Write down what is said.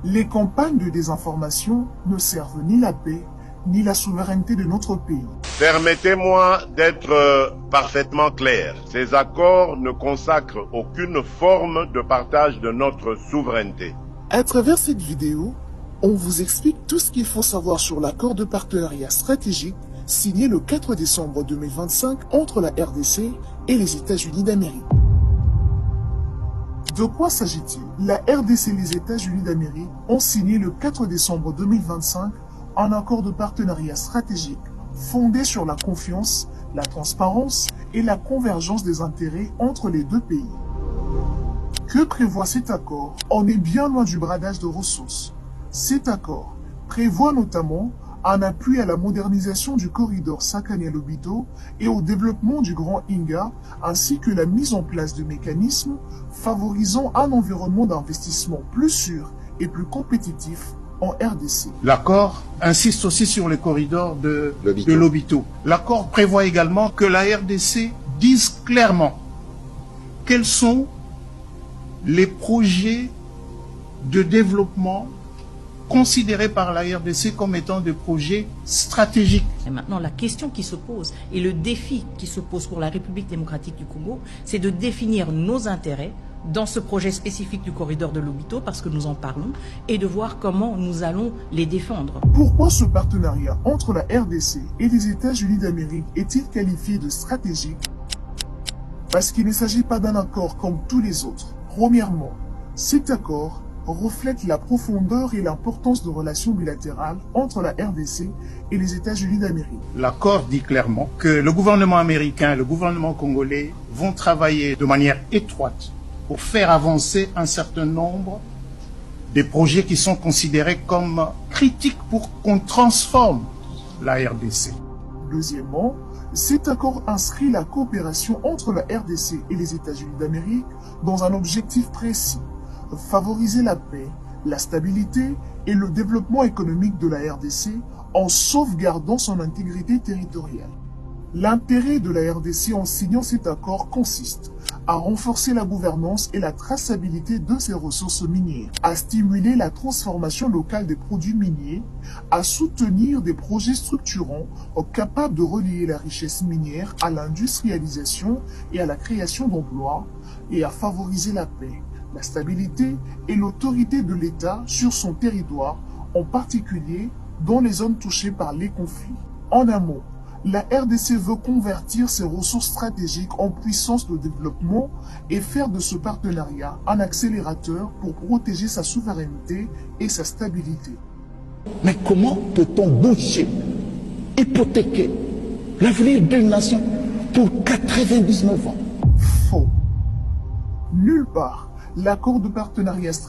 Les campagnes de désinformation ne servent ni la paix, ni la souveraineté de notre pays. Permettez-moi d'être parfaitement clair. Ces accords ne consacrent aucune forme de partage de notre souveraineté. À travers cette vidéo, on vous explique tout ce qu'il faut savoir sur l'accord de partenariat stratégique signé le 4 décembre 2025 entre la RDC et les États-Unis d'Amérique. De quoi s'agit-il? La RDC et les États-Unis d'Amérique ont signé le 4 décembre 2025 un accord de partenariat stratégique fondé sur la confiance, la transparence et la convergence des intérêts entre les deux pays. Que prévoit cet accord? On est bien loin du bradage de ressources. Cet accord prévoit notamment un appui à la modernisation du corridor Sakania-Lobito et au développement du Grand Inga, ainsi que la mise en place de mécanismes favorisant un environnement d'investissement plus sûr et plus compétitif en RDC. L'accord insiste aussi sur les corridors de Lobito. L'accord prévoit également que la RDC dise clairement quels sont les projets de développement considérés par la RDC comme étant des projets stratégiques. Et maintenant, la question qui se pose et le défi qui se pose pour la République démocratique du Congo, c'est de définir nos intérêts dans ce projet spécifique du corridor de Lobito, parce que nous en parlons, et de voir comment nous allons les défendre. Pourquoi ce partenariat entre la RDC et les États-Unis d'Amérique est-il qualifié de stratégique? Parce qu'il ne s'agit pas d'un accord comme tous les autres. Premièrement, cet accord reflète la profondeur et l'importance de relations bilatérales entre la RDC et les États-Unis d'Amérique. L'accord dit clairement que le gouvernement américain et le gouvernement congolais vont travailler de manière étroite pour faire avancer un certain nombre des projets qui sont considérés comme critiques pour qu'on transforme la RDC. Deuxièmement, cet accord inscrit la coopération entre la RDC et les États-Unis d'Amérique dans un objectif précis: favoriser la paix, la stabilité et le développement économique de la RDC en sauvegardant son intégrité territoriale. L'intérêt de la RDC en signant cet accord consiste à renforcer la gouvernance et la traçabilité de ses ressources minières, à stimuler la transformation locale des produits miniers, à soutenir des projets structurants capables de relier la richesse minière à l'industrialisation et à la création d'emplois, et à favoriser la paix, la stabilité et l'autorité de l'État sur son territoire, en particulier dans les zones touchées par les conflits. En un mot, la RDC veut convertir ses ressources stratégiques en puissance de développement et faire de ce partenariat un accélérateur pour protéger sa souveraineté et sa stabilité. Mais comment peut-on boucher, hypothéquer l'avenir d'une nation pour 99 ans? Faux. Nulle part, l'accord de partenariat stratégique